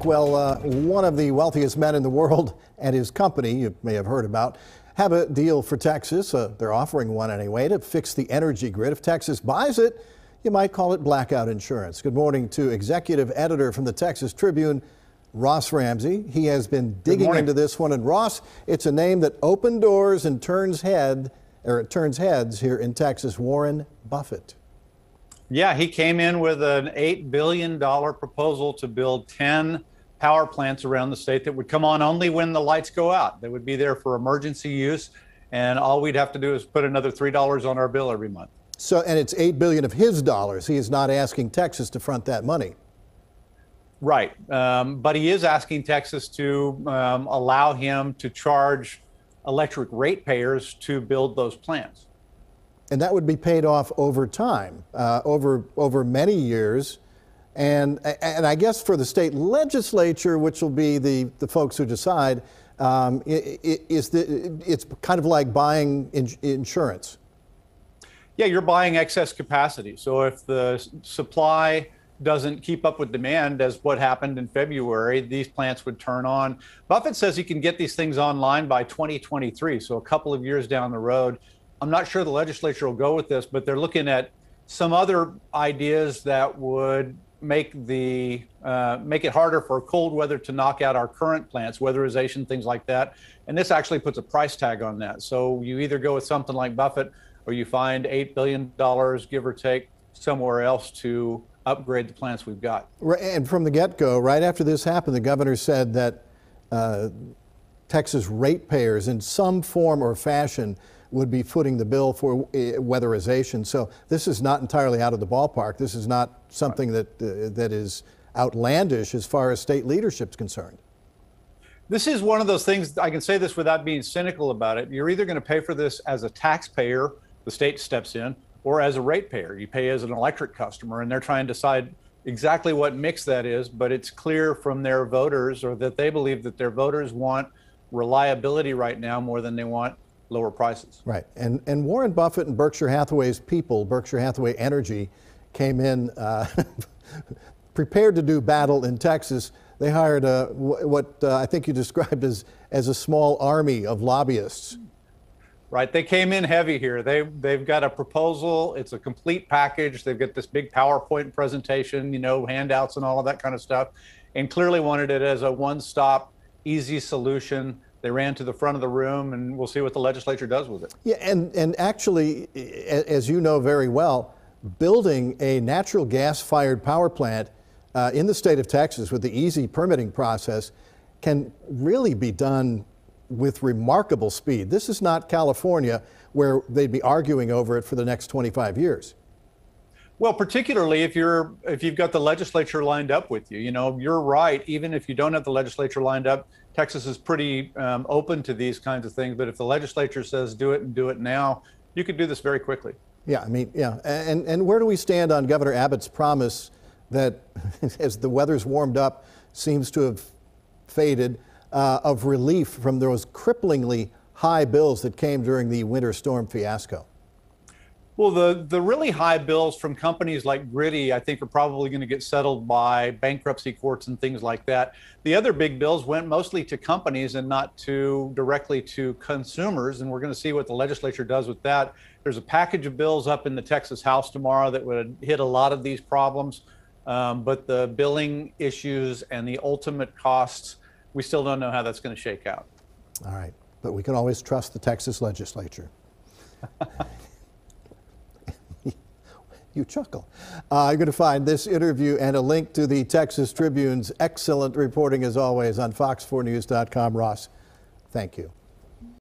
Well, one of the wealthiest men in the world and his company, you may have heard about, have a deal for Texas. They're offering one anyway to fix the energy grid. If Texas buys it, you might call it blackout insurance. Good morning to executive editor from the Texas Tribune, Ross Ramsey. He has been digging into this one. And Ross, it's a name that opened doors and turns heads here in Texas. Warren Buffett. Yeah, he came in with an $8 billion proposal to build 10 power plants around the state that would come on only when the lights go out. They would be there for emergency use, and all we'd have to do is put another $3 on our bill every month. So, and it's $8 billion of his dollars. He is not asking Texas to front that money. Right, but he is asking Texas to allow him to charge electric ratepayers to build those plants. And that would be paid off over time, over many years. And I guess for the state legislature, which will be the folks who decide, it's kind of like buying insurance. Yeah, you're buying excess capacity. So if the supply doesn't keep up with demand, as what happened in February, these plants would turn on. Buffett says he can get these things online by 2023, so a couple of years down the road. I'm not sure the legislature will go with this, but they're looking at some other ideas that would make it harder for cold weather to knock out our current plants, weatherization, things like that. And this actually puts a price tag on that. So you either go with something like Buffett, or you find $8 billion, give or take, somewhere else to upgrade the plants we've got. And from the get-go, right after this happened, the governor said that Texas ratepayers in some form or fashion would be footing the bill for weatherization. So this is not entirely out of the ballpark. This is not something that is outlandish as far as state leadership is concerned. This is one of those things, I can say this without being cynical about it. You're either going to pay for this as a taxpayer, the state steps in, or as a ratepayer. You pay as an electric customer, and they're trying to decide exactly what mix that is, but it's clear from their voters, or that they believe that their voters want reliability right now more than they want lower prices. Right. And Warren Buffett and Berkshire Hathaway's people, Berkshire Hathaway Energy, came in prepared to do battle in Texas. They hired what I think you described as a small army of lobbyists. Right. They came in heavy here. They've got a proposal. It's a complete package. They've got this big PowerPoint presentation, handouts and all of that kind of stuff, and clearly wanted it as a one-stop, easy solution. They ran to the front of the room, and we'll see what the legislature does with it. Yeah, and actually, as you know very well, building a natural gas-fired power plant in the state of Texas with the easy permitting process can really be done with remarkable speed. This is not California, where they'd be arguing over it for the next 25 years. Well, particularly if you've got the legislature lined up with you. You're right. Even if you don't have the legislature lined up, Texas is pretty open to these kinds of things. But if the legislature says do it and do it now, you could do this very quickly. Yeah, I mean, yeah. And where do we stand on Governor Abbott's promise that, as the weather's warmed up, seems to have faded, of relief from those cripplingly high bills that came during the winter storm fiasco? Well, the really high bills from companies like Gritty, I think, are probably going to get settled by bankruptcy courts and things like that. The other big bills went mostly to companies and not directly to consumers, and we're going to see what the legislature does with that. There's a package of bills up in the Texas House tomorrow that would hit a lot of these problems, but the billing issues and the ultimate costs, we still don't know how that's going to shake out. All right, but we can always trust the Texas legislature. You chuckle. You're going to find this interview and a link to the Texas Tribune's excellent reporting, as always, on fox4news.com. Ross, thank you.